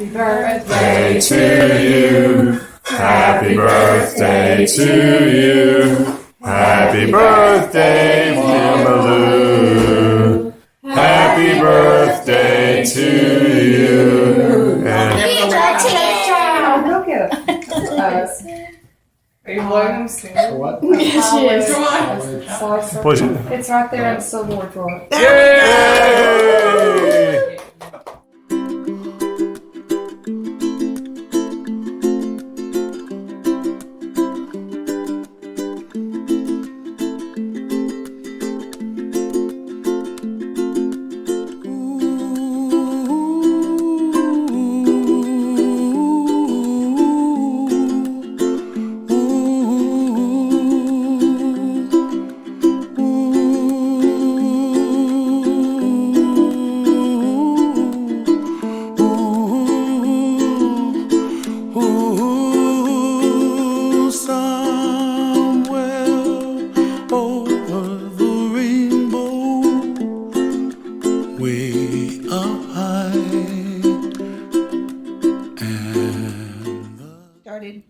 Happy birthday to you. Happy birthday to you. Happy birthday, Mamalu. Happy birthday to you. Look at him. Are you blowing him soon? For what? Yes, Push it. It's right there on the silverboard drawer. Yay! Started,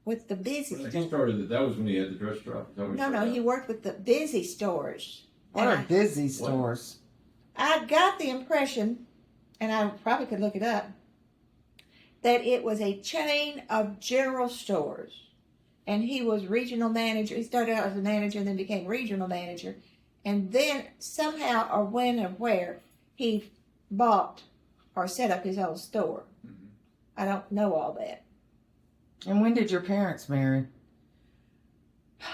with the busy. He started it. That was when he had the dress shop. No, he worked with the busy stores. What are busy stores? I got the impression, and I probably could look it up, that it was a chain of general stores. And he was regional manager. He started out as a manager and then became regional manager. And then somehow, or when or where, he bought or set up his own store. Mm-hmm. I don't know all that. And when did your parents marry?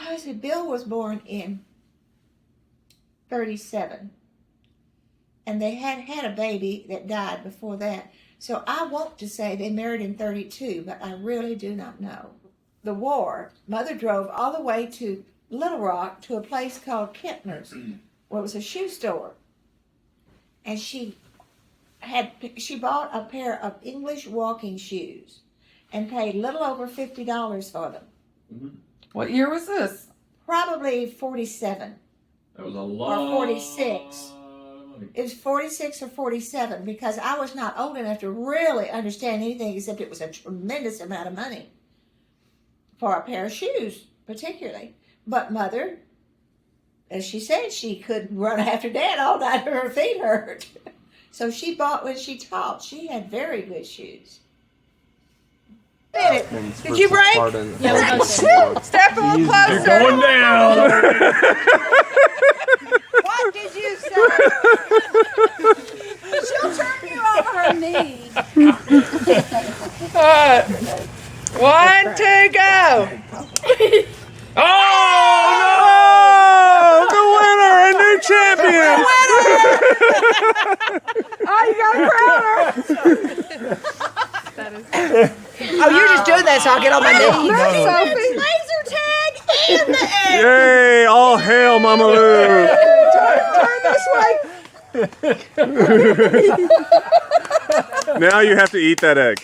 I said Bill was born in 37. And they had a baby that died before that. So I want to say they married in 32, but I really do not know. The war, Mother drove all the way to Little Rock to a place called Kempner's, where it was a shoe store. And she bought a pair of English walking shoes and paid a little over $50 for them. Mm-hmm. What year was this? Probably 47. That was a lot. Or 46. It was 46 or 47 because I was not old enough to really understand anything except it was a tremendous amount of money for a pair of shoes, particularly. But Mother, as she said, she couldn't run after Dad all night. Her feet hurt. So she bought when she taught. She had very good shoes. Did you break? Yeah, Step a little closer. You're going down. What did you say? She'll turn you over her knee. One, two, go. Oh, no! The winner, a new champion. Oh, you got a crowner. Oh, you're just doing that so I'll get on my knees. Sophie. Laser tag in the air. Yay! All hail, Mama Lou. Turn this way. Now you have to eat that egg.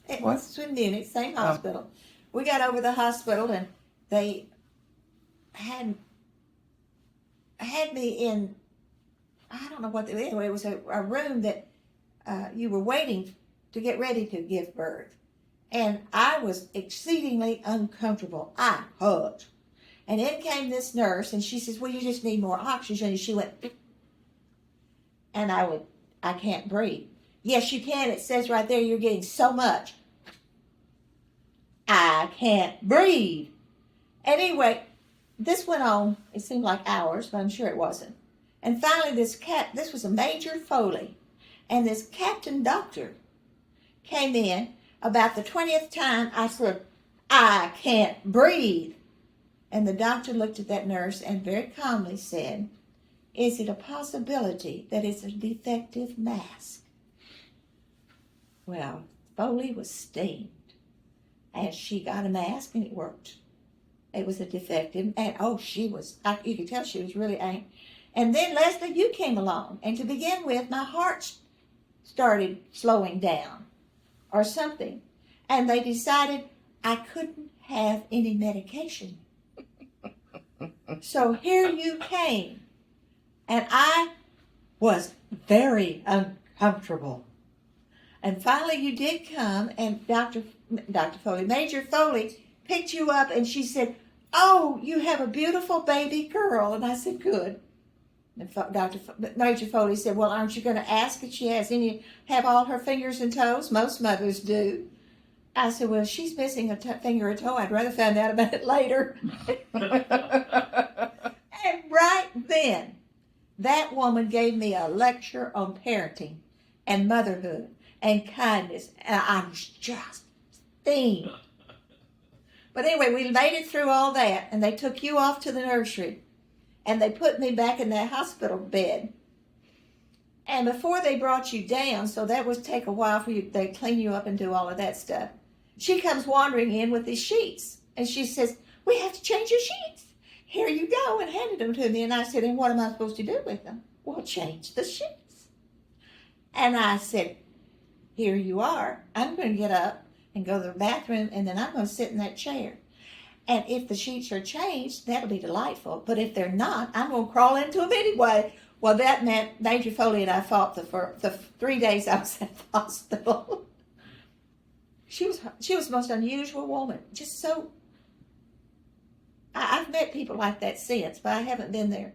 It was in Munich, same hospital. We got over the hospital and they had me in, I don't know what, anyway, it was a room that you were waiting to get ready to give birth. And I was exceedingly uncomfortable. I hugged. And in came this nurse and she says, well, you just need more oxygen. And she went, and I can't breathe. Yes, you can. It says right there, you're getting so much. I can't breathe. Anyway, this went on, it seemed like hours, but I'm sure it wasn't. And finally, this was a Major Foley, and this captain doctor came in. About the 20th time, I said, I can't breathe. And the doctor looked at that nurse and very calmly said, is it a possibility that it's a defective mask? Well, Foley was steamed. And she got a mask and it worked. It was a defective, and you could tell she was really angry. And then, Leslie, you came along, and to begin with, my heart started slowing down or something. And they decided I couldn't have any medication. So here you came And I was very uncomfortable. And finally you did come, and Dr. Foley, Major Foley, picked you up, and she said, "Oh, you have a beautiful baby girl." And I said, "Good." And Major Foley said, "Well, aren't you going to ask if she have all her fingers and toes? Most mothers do." I said, "Well, she's missing a finger or toe. I'd rather find out about it later." And right then, that woman gave me a lecture on parenting and motherhood and kindness. And I was just steamed. But anyway, we made it through all that, and they took you off to the nursery, and they put me back in that hospital bed. And before they brought you down, so that would take a while for you, they clean you up and do all of that stuff. She comes wandering in with these sheets, and she says, "We have to change your sheets. Here you go," and handed them to me. And I said, "And what am I supposed to do with them?" "Well, change the sheets." And I said, "Here you are. I'm going to get up and go to the bathroom, and then I'm going to sit in that chair. And if the sheets are changed, that'll be delightful. But if they're not, I'm going to crawl into them anyway." Well, that meant Major Foley and I fought for the 3 days I was at the hospital. She was the most unusual woman. Just so... I've met people like that since, but I haven't been there.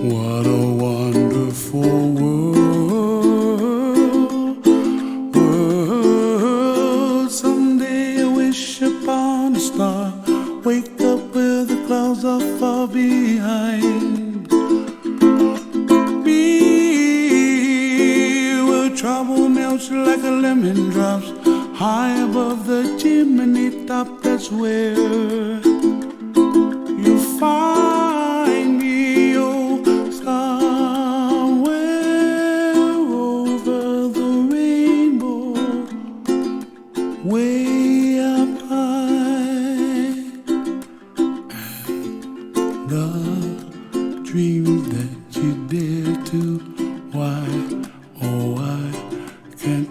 What a wonderful world. drops like a lemon drops high above the chimney top. That's where you find me, oh, somewhere over the rainbow, way up high. And the dreams that you dare to, why, oh, why can't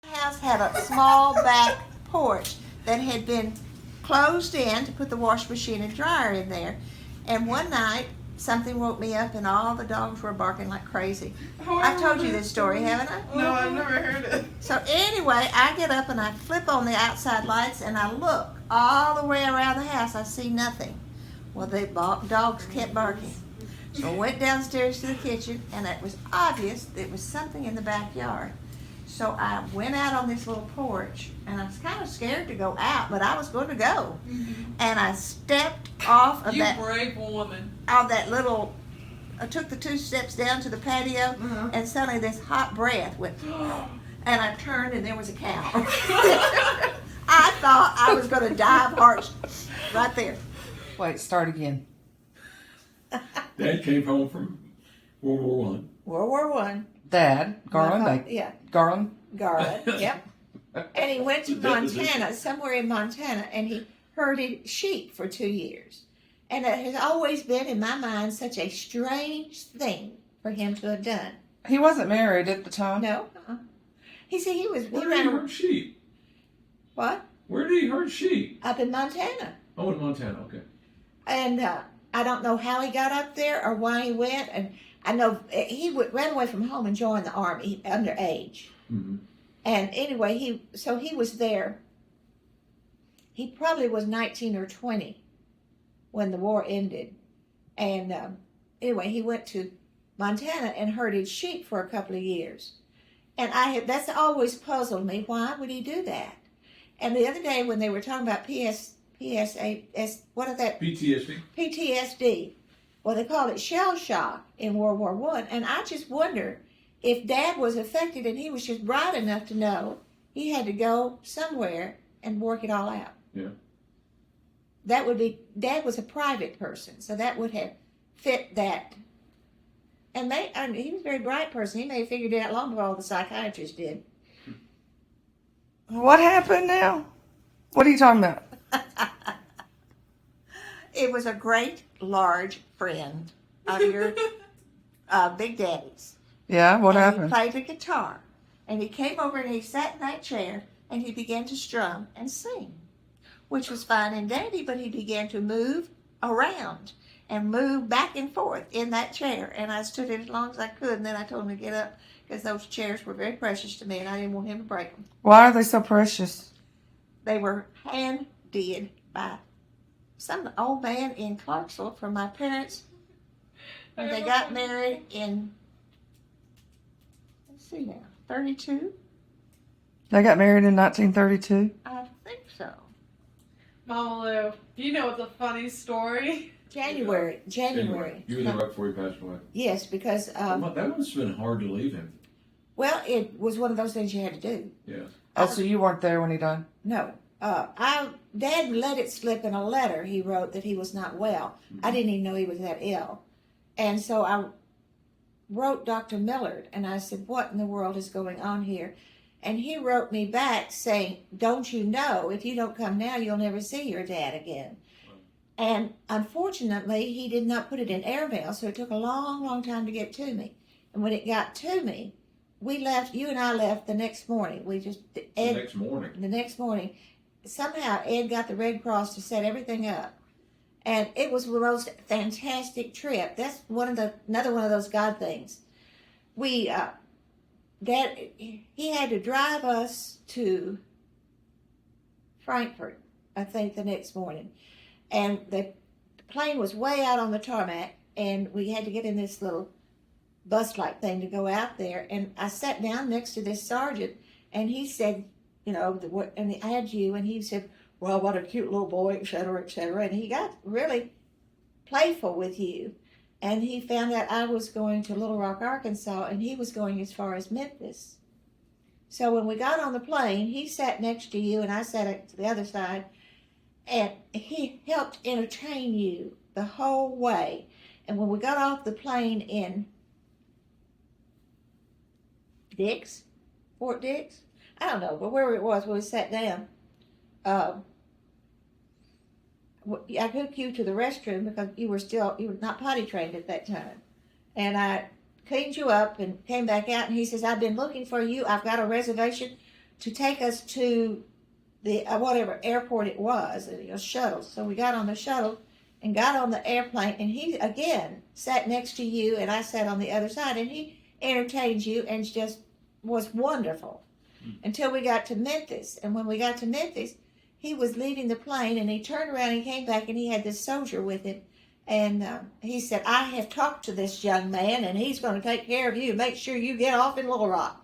House had a small back porch that had been closed in to put the wash machine and dryer in there. And one night, something woke me up and all the dogs were barking like crazy. I've told you this story, haven't I? No, I've never heard it. So anyway, I get up and I flip on the outside lights and I look all the way around the house. I see nothing. Well, the dogs kept barking. So I went downstairs to the kitchen and it was obvious there was something in the backyard. So I went out on this little porch, and I was kind of scared to go out, but I was going to go. And I stepped off of You brave woman. that little. I took the 2 steps down to the patio, and suddenly this hot breath went, and I turned, and there was a cow. I thought I was going to die of heart right there. Wait, start again. Dad came home from World War One. World War One. Dad, Garland, Yeah. Garland. Garland, yep. And he went to Montana, somewhere in Montana, and he herded sheep for 2 years. And it has always been, in my mind, such a strange thing for him to have done. He wasn't married at the time. No. He said he Where did he ran herd sheep? what? Where did he herd sheep? Up in Montana. Oh, in Montana, okay. And I don't know how he got up there or why he went. And I know he ran away from home and joined the Army underage. Mm-hmm. And anyway, he was there. He probably was 19 or 20 when the war ended. And anyway, he went to Montana and herded sheep for a couple of years. And that's always puzzled me. Why would he do that? And the other day when they were talking about PTSD, well, they called it shell shock in World War I. And I just wonder if Dad was affected and he was just bright enough to know he had to go somewhere and work it all out. Yeah. That would be, Dad was a private person, so that would have fit that. And he was a very bright person. He may have figured it out long before all the psychiatrists did. What happened now? What are you talking about? It was a great, large friend of your Big Daddy's. Yeah, what And happened? He played the guitar. And he came over and he sat in that chair and he began to strum and sing, which was fine and dandy, but he began to move around and move back and forth in that chair. And I stood it as long as I could, and then I told him to get up because those chairs were very precious to me and I didn't want him to break them. Why are they so precious? They were hand-did by some old man in Clarksville from my parents. And they got married in, let's see now, 32? They got married in 1932? I think so. Mama Lou, you know it's a funny story. January. You were there right before he passed away. Yes, because, That must have been hard to leave him. well, it was one of those things you had to do. Yeah. Oh, so you weren't there when he died? No. Dad let it slip in a letter he wrote that he was not well. I didn't even know he was that ill. And so I wrote Dr. Millard and I said, what in the world is going on here? And he wrote me back saying, don't you know, if you don't come now, you'll never see your dad again. And unfortunately, he did not put it in airmail, so it took a long, long time to get to me. And when it got to me, we left, you and I left the next morning. The next morning. The next morning, somehow Ed got the Red Cross to set everything up. And it was the most fantastic trip. That's another one of those God things. He had to drive us to Frankfurt, I think, the next morning. And the plane was way out on the tarmac, and we had to get in this little bus-like thing to go out there. And I sat down next to this sergeant, and he said, and I had you, and he said, well, what a cute little boy, et cetera, et cetera. And he got really playful with you. And he found out I was going to Little Rock, Arkansas, and he was going as far as Memphis. So when we got on the plane, he sat next to you, and I sat to the other side, and he helped entertain you the whole way. And when we got off the plane in Fort Dix, I don't know, but wherever it was where we sat down, I took you to the restroom because you were not potty trained at that time. And I cleaned you up and came back out, and he says, I've been looking for you. I've got a reservation to take us to the whatever airport it was, a shuttle. So we got on the shuttle and got on the airplane, and he again sat next to you, and I sat on the other side, and he entertained you and just was wonderful until we got to Memphis. And when we got to Memphis, he was leaving the plane, and he turned around and came back, and he had this soldier with him. And he said, I have talked to this young man, and he's going to take care of you, make sure you get off in Little Rock.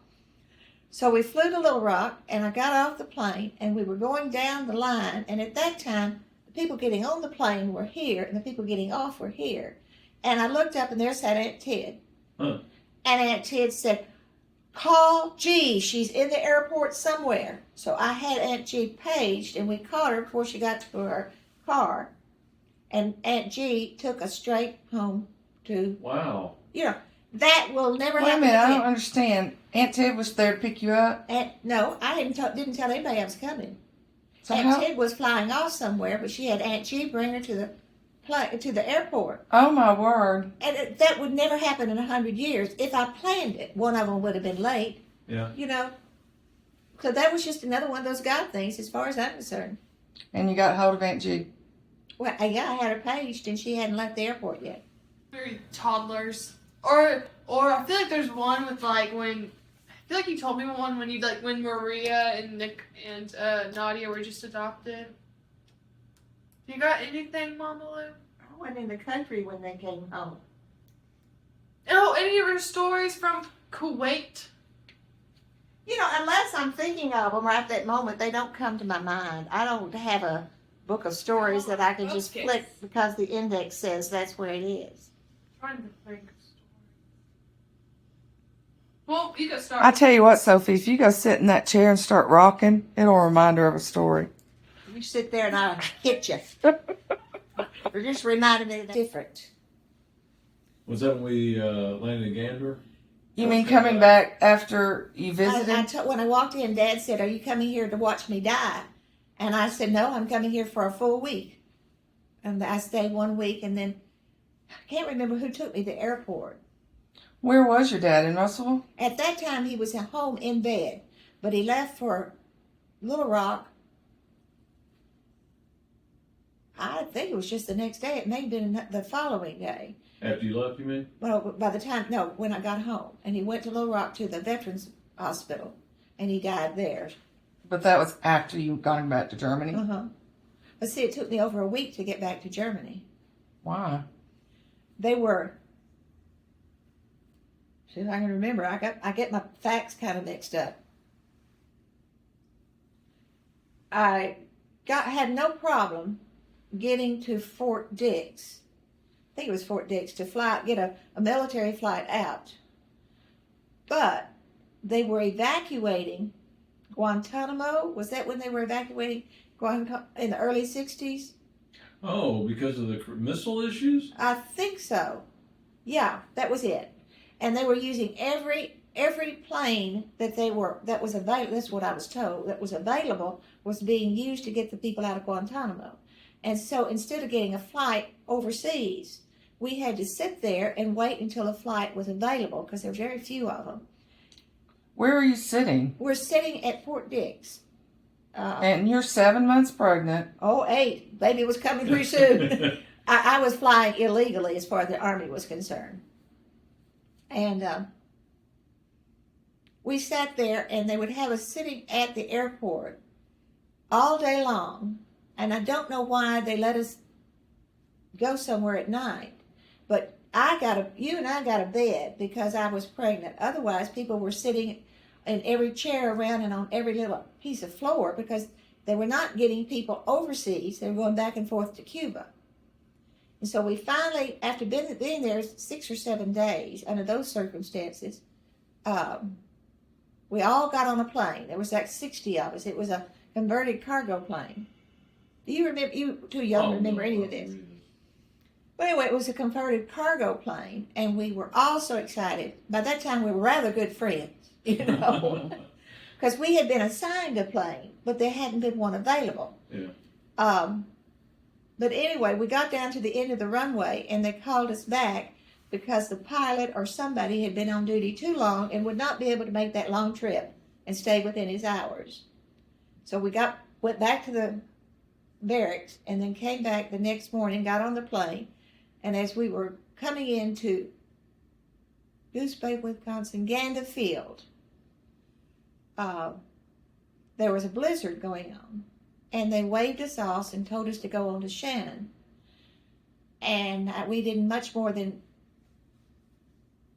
So we flew to Little Rock, and I got off the plane, and we were going down the line. And at that time, the people getting on the plane were here, and the people getting off were here. And I looked up, and there sat Aunt Ted. Huh. And Aunt Ted said, call G. She's in the airport somewhere. So I had Aunt G paged, and we caught her before she got to her car. And Aunt G took us straight home to, Wow. that will never Wait a happen minute, I again. don't understand. Aunt Ted was there to pick you up? No, I didn't tell anybody I was coming. So Aunt how? Ted was flying off somewhere, but she had Aunt G bring her to the airport. Oh my word! And that would never happen in 100 years. If I planned it, one of them would have been late. Yeah. So that was just another one of those God things, as far as I'm concerned. And you got hold of Aunt G. Well, yeah, I had her paged, and she hadn't left the airport yet. Maybe toddlers. Or I feel like there's one with when I feel like you told me one when when Maria and Nick and Nadia were just adopted. You got anything, Mama Lou? I went in the country when they came home. Oh, any of your stories from Kuwait? Unless I'm thinking of them right at that moment, they don't come to my mind. I don't have a book of stories that I can just Okay. flick because the index says that's where it is. I'm trying to think of stories. Well, you can start. I tell you what, Sophie, if you go sit in that chair and start rocking, it'll remind her of a story. You sit there and I'll hit you. It just reminded me of that different. Was that when we landed in Gander? You mean coming back after you visited? When I walked in, Dad said, are you coming here to watch me die? And I said, no, I'm coming here for a full week. And I stayed 1 week, and then I can't remember who took me to the airport. Where was your dad, in Russellville? At that time, he was at home in bed, but he left for Little Rock. I think it was just the next day. It may have been the following day. After you left, you mean? Well, when I got home. And he went to Little Rock to the Veterans Hospital, and he died there. But that was after you gone back to Germany. Uh-huh. But see, it took me over a week to get back to Germany. Why? They were, see if I can remember, I get my facts kind of mixed up. I had no problem getting to Fort Dix. I think it was Fort Dix, to get a military flight out. But they were evacuating Guantanamo. Was that when they were evacuating Guantanamo in the early 60s? Oh, because of the missile issues? I think so. Yeah, that was it. And they were using every plane that was available. That's what I was told. That was available was being used to get the people out of Guantanamo. And so instead of getting a flight overseas, we had to sit there and wait until a flight was available because there were very few of them. Where are you sitting? We're sitting at Fort Dix. And you're 7 months pregnant. 8. Baby was coming pretty soon. I was flying illegally as far as the Army was concerned. And we sat there, and they would have us sitting at the airport all day long. And I don't know why they let us go somewhere at night. But you and I got a bed because I was pregnant. Otherwise, people were sitting in every chair around and on every little piece of floor because they were not getting people overseas. They were going back and forth to Cuba. And so we finally, after being there 6 or 7 days under those circumstances, we all got on a plane. There was like 60 of us. It was a converted cargo plane. Do you remember? You too young to remember any of this. But anyway, it was a converted cargo plane, and we were all so excited. By that time, we were rather good friends, you know, because we had been assigned a plane, but there hadn't been one available. Yeah. But anyway, we got down to the end of the runway, and they called us back because the pilot or somebody had been on duty too long and would not be able to make that long trip and stay within his hours. So we went back to the barracks and then came back the next morning, got on the plane, and as we were coming into Goose Bay, Wisconsin, Gander Field, there was a blizzard going on, and they waved us off and told us to go on to Shannon. And we didn't much more than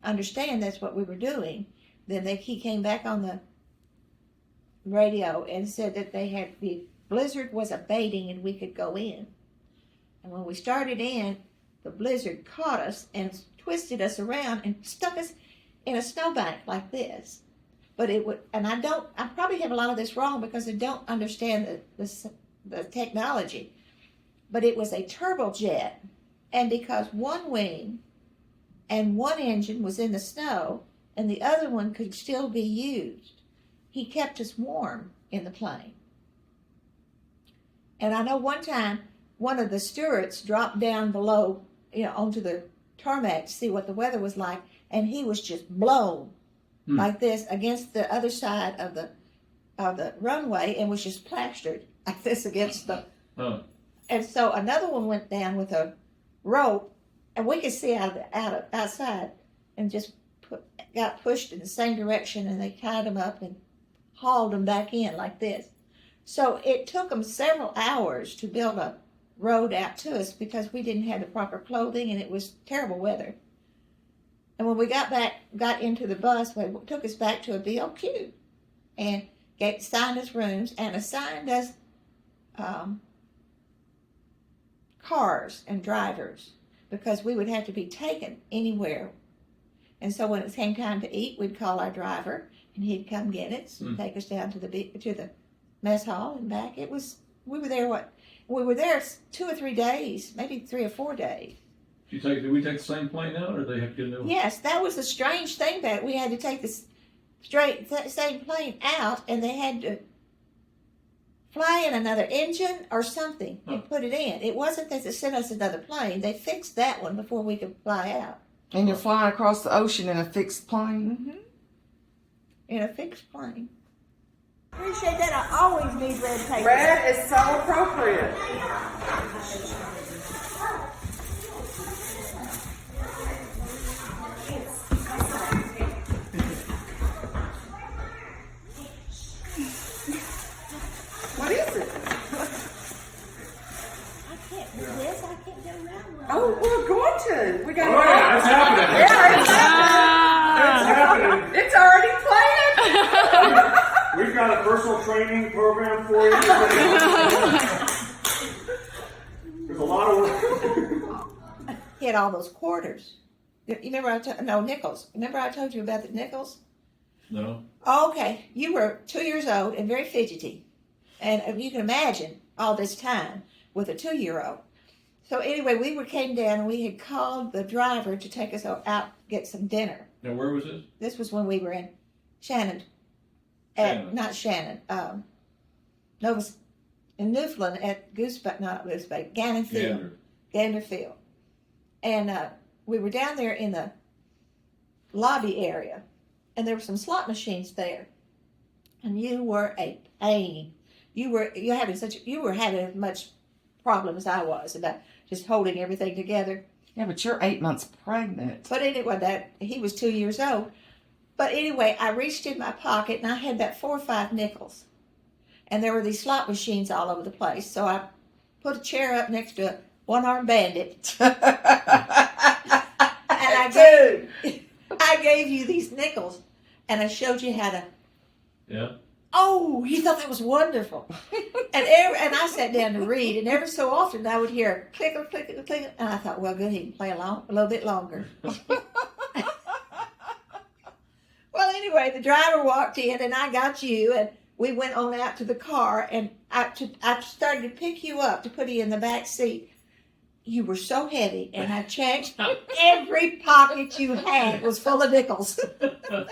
understand that's what we were doing. Then he came back on the radio and said that the blizzard was abating and we could go in. And when we started in, the blizzard caught us and twisted us around and stuck us in a snowbank like this. But it would, and I probably have a lot of this wrong because I don't understand the technology. But it was a turbojet, and because one wing and one engine was in the snow and the other one could still be used, he kept us warm in the plane. And I know one time one of the stewards dropped down below, onto the tarmac to see what the weather was like, and he was just blown like this against the other side of the runway and was just plastered like this against the. And so another one went down with a rope, and we could see outside, and just got pushed in the same direction, and they tied them up and hauled them back in like this. So it took them several hours to build a road out to us because we didn't have the proper clothing and it was terrible weather. And when we got into the bus, they took us back to a BOQ and assigned us rooms and assigned us cars and drivers because we would have to be taken anywhere. And so when it came time to eat, we'd call our driver and he'd come get us and take us down to the mess hall and back. We were there 2 or 3 days, maybe 3 or 4 days. Did we take the same plane out, or did they have to get a new one? Yes, that was the strange thing about it. We had to take the same plane out, and they had to fly in another engine or something and put it in. It wasn't that they sent us another plane. They fixed that one before we could fly out. And you're flying across the ocean in a fixed plane? Mm-hmm. In a fixed plane. Appreciate that. I always need red paper. Red is so appropriate. What is it? I can't do this. I can't get around with it. Oh, we're going to. We got. Oh yeah, it's happening. Yeah, it's happening. It's already planned. We've got a personal training program for you. There's a lot of work. He had all those quarters. You remember nickels. Remember I told you about the nickels? No. Oh, okay. You were 2 years old and very fidgety. And you can imagine all this time with a 2-year-old. So anyway, we came down and we had called the driver to take us out to get some dinner. Now, where was this? This was when we were in Shannon. Not Shannon. In Newfoundland at Gander Field. And we were down there in the lobby area, and there were some slot machines there. And you were a pain. You were having as much problem as I was about just holding everything together. Yeah, but you're 8 months pregnant. But anyway, he was 2 years old. But anyway, I reached in my pocket and I had about 4 or 5 nickels. And there were these slot machines all over the place. So I put a chair up next to a one-armed bandit. And I gave you these nickels. And I showed you how to. Yeah. Oh, you thought that was wonderful. And I sat down to read. And every so often I would hear click, click, click. And I thought, well, good, he can play a little bit longer. Well, anyway, the driver walked in and I got you and we went on out to the car and I started to pick you up to put you in the back seat. You were so heavy and I checked. Every pocket you had was full of nickels. The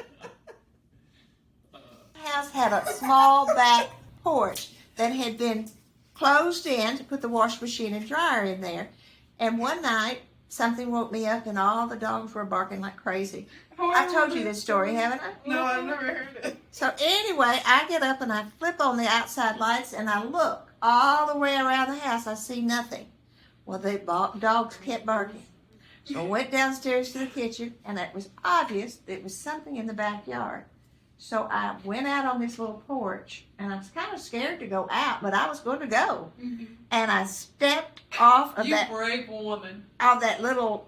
house had a small back porch that had been closed in to put the wash machine and dryer in there. And one night, something woke me up and all the dogs were barking like crazy. I told you this story, haven't I? No, I've never heard it. So anyway, I get up and I flip on the outside lights and I look all the way around the house. I see nothing. Well, the dogs kept barking. So I went downstairs to the kitchen and it was obvious there was something in the backyard. So I went out on this little porch and I was kind of scared to go out, but I was going to go. Mm-hmm. And I stepped off of You that brave woman. little,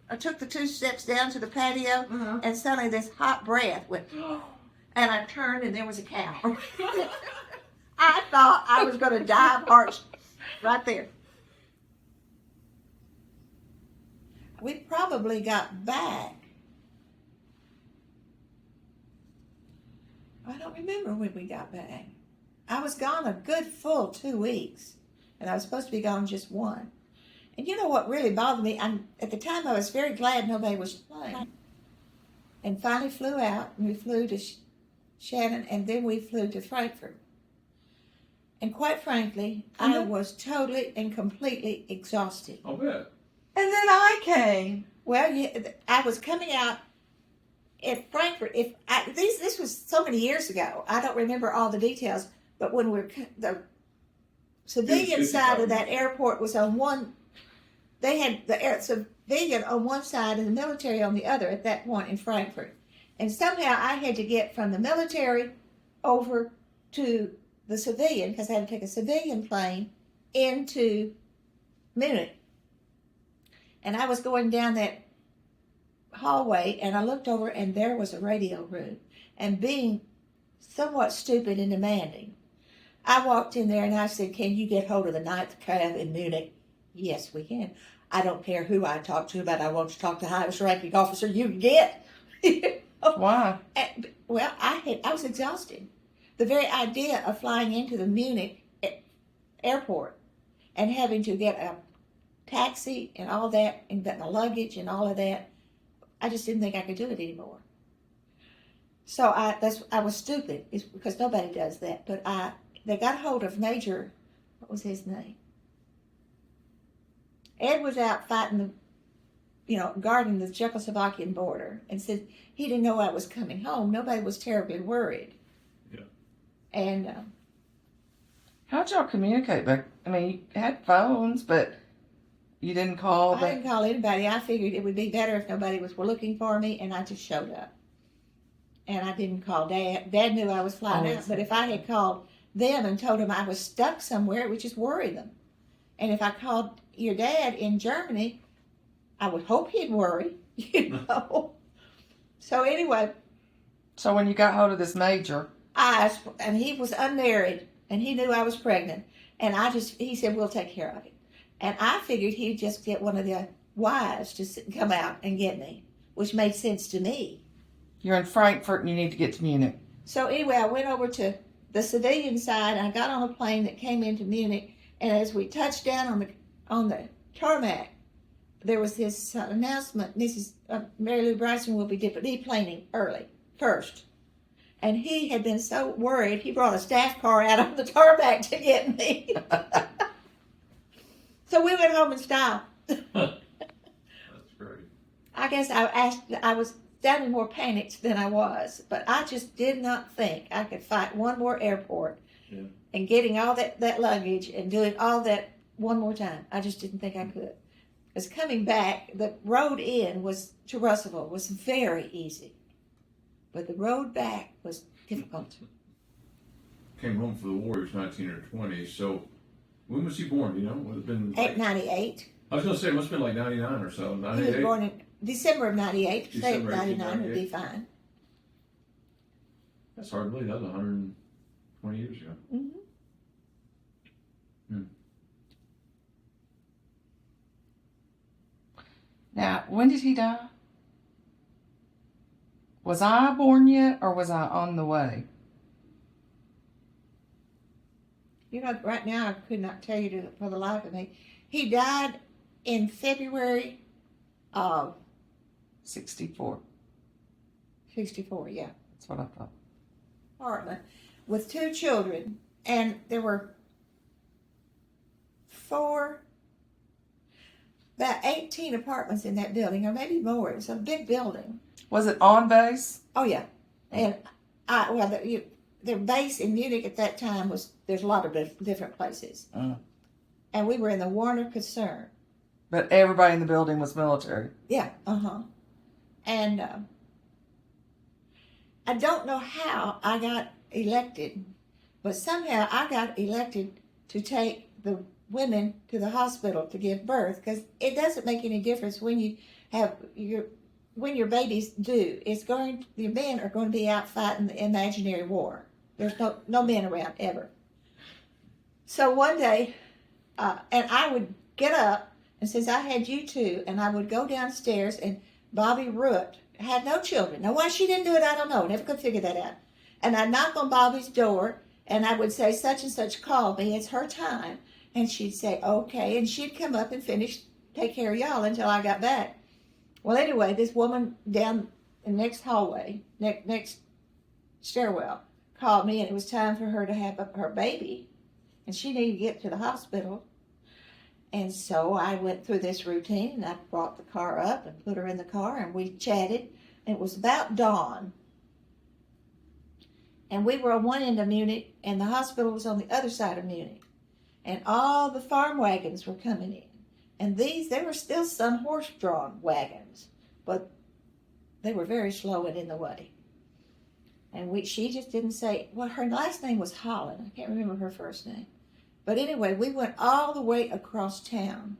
I took the 2 steps down to the patio and suddenly this hot breath went, and I turned and there was a cow. I thought I was going to die of heart right there. We probably got back. I don't remember when we got back. I was gone a good full 2 weeks, and I was supposed to be gone just 1. And you know what really bothered me? At the time, I was very glad nobody was flying. And finally flew out, and we flew to Shannon, and then we flew to Frankfurt. And quite frankly, I was totally and completely exhausted. I'll bet. And then I came. Well, I was coming out at Frankfurt. This was so many years ago. I don't remember all the details. But when the civilian side of that airport was on one, they had the civilian on one side and the military on the other at that point in Frankfurt. And somehow I had to get from the military over to the civilian because I had to take a civilian plane into Munich. And I was going down that hallway and I looked over and there was a radio room. And being somewhat stupid and demanding, I walked in there and I said, "Can you get hold of the 9th Cav in Munich?" "Yes, we can." "I don't care who I talk to, but I want to talk to the highest ranking officer you can get." Why? Well, I was exhausted. The very idea of flying into the Munich airport and having to get a taxi and all that, and the luggage and all of that, I just didn't think I could do it anymore. So I was stupid. It's because nobody does that. But they got hold of Major, what was his name? Ed was out fighting guarding the Czechoslovakian border, and said he didn't know I was coming home. Nobody was terribly worried. Yeah. And How'd y'all communicate back? I mean, you had phones, but you didn't call. I didn't call anybody. I figured it would be better if nobody was looking for me, and I just showed up. And I didn't call Dad. Dad knew I was flying out, but if I had called them and told them I was stuck somewhere, it would just worry them. And if I called your dad in Germany, I would hope he'd worry, So anyway. So when you got hold of this Major, and he was unmarried, and he knew I was pregnant, and he said, "We'll take care of it." And I figured he'd just get one of the wives to come out and get me, which made sense to me. you're in Frankfurt and you need to get to Munich. So anyway, I went over to the civilian side, and I got on a plane that came into Munich, and as we touched down on the tarmac, there was this announcement: Mrs. Mary Lou Bryson will be deplaning first. And he had been so worried, he brought a staff car out on the tarmac to get me. So we went home in style. That's great. I guess I was sounding more panicked than I was, but I just did not think I could fight one more airport and getting all that luggage and doing all that one more time. I just didn't think I could. Because coming back, the road in was to Russellville was very easy, but the road back was difficult. Came home for the Warriors 19 or 20. So when was he born? You know, would have been. Like, 898. I was gonna say it must have been like 99 or so. He 98. was born in December of 98. Say December 99 would be 98. fine. That's hard to believe. That was 120 years ago. Hmm. Now, when did he die? Was I born yet, or was I on the way? You know, right now I could not tell you for the life of me. He died in February of 64. 64, yeah. That's what I thought. Apartment with 2 children, and there were about 18 apartments in that building, or maybe more. It's a big building. Was it on base? Oh yeah, and their base in Munich at that time there's a lot of different places, and we were in the Warner Concern. But everybody in the building was military. Yeah, and I don't know how I got elected, but somehow I got elected to take the women to the hospital to give birth, because it doesn't make any difference when you have when your babies do. Your men are going to be out fighting the imaginary war. There's no men around ever. So one day, and I would get up, and since I had you two, and I would go downstairs, and Bobby Root had no children. Now why she didn't do it, I don't know. Never could figure that out. And I'd knock on Bobby's door, and I would say, such and such called me, it's her time. And she'd say, okay. And she'd come up and take care of y'all until I got back. Well, anyway, this woman down the next hallway, next stairwell, called me, and it was time for her to have her baby. And she needed to get to the hospital. And so I went through this routine, and I brought the car up and put her in the car, and we chatted. And it was about dawn. And we were on one end of Munich, and the hospital was on the other side of Munich. And all the farm wagons were coming in. And they were still some horse-drawn wagons, but they were very slow and in the way. And she just didn't say, well, her last name was Holland. I can't remember her first name. But anyway, we went all the way across town.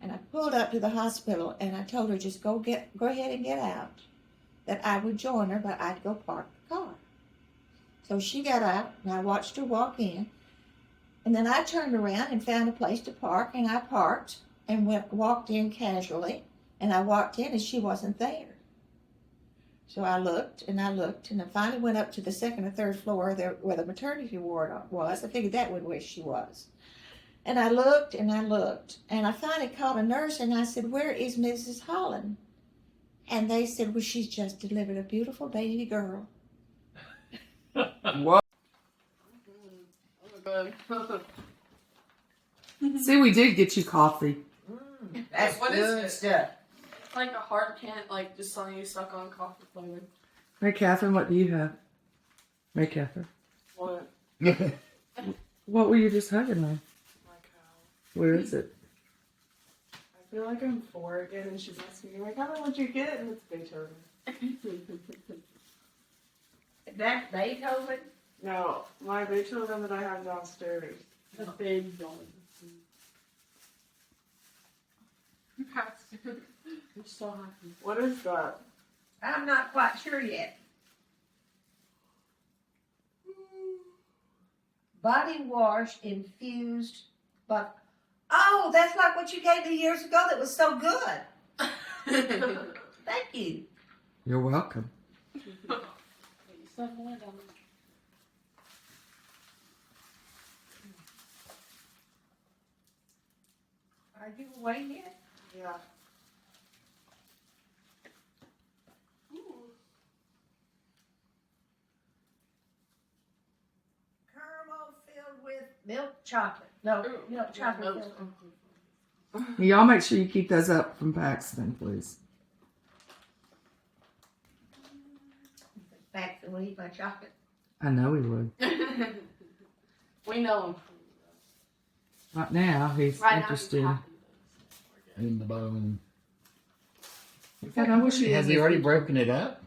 And I pulled up to the hospital, and I told her, just go ahead and get out. That I would join her, but I'd go park the car. So she got out, and I watched her walk in. And then I turned around and found a place to park, and I parked and walked in casually. And I walked in, and she wasn't there. So I looked, and I finally went up to the second or third floor where the maternity ward was. I figured that was where she was. And I looked, and I finally called a nurse, and I said, where is Mrs. Holland? And they said, well, she's just delivered a beautiful baby girl. What? See, we did get you coffee. That's What is good it? stuff. Like a hard can't, like just something you suck on coffee flavor. Hey, Catherine, what do you have? Hey, Catherine. What? What were you just hugging on? My cow. Where is it? I feel like I'm 4 again, and she's asking me, like, how would you get? And it's Beethoven. That's Beethoven? No, my Beethoven that I have downstairs. The big one. I'm so happy. What is that? I'm not quite sure yet. Body wash infused, but oh, that's like what you gave me years ago. That was so good. Thank you. You're welcome. Are you away yet? Yeah. Caramel filled with milk chocolate. No, milk chocolate. filled. Y'all make sure you keep those up from Paxton, please. Back to eat my chocolate. I know we would. We know him. Right now, he's Right now, interested. he's happy. In the bone. God, I wish he Has he already broken it up?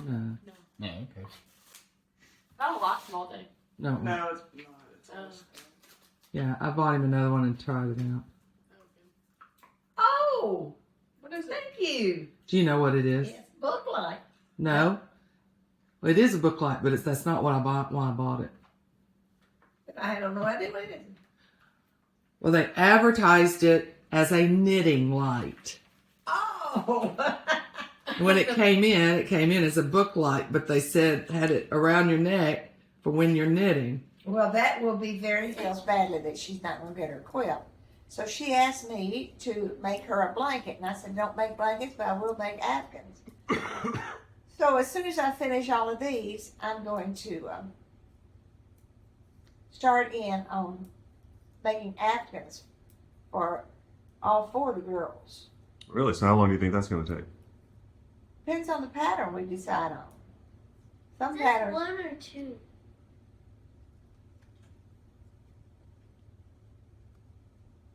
No, No, okay. That'll last him all day. no. No, it's not. It's Oh. just, Yeah, I bought him another one and tried it out. Oh, What is it? thank you. Do you know what it is? Yes, book light. No. Well, it is a book light, but that's not what I bought when I bought it. I don't know what it is. Well, they advertised it as a knitting light. Oh. When it came in as a book light, but they said had it around your neck for when you're knitting. Well, that will be very feels badly that she's not going to get her quilt. So she asked me to make her a blanket, and I said, don't make blankets, but I will make afghans. So as soon as I finish all of these, I'm going to start in on making afghans for all 4 of the girls. Really? So how long do you think that's going to take? Depends on the pattern we decide on. Some Is that patterns. 1 or 2?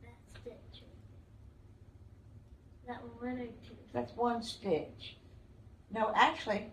That stitch. That 1 or 2? That's 1 stitch. No, actually,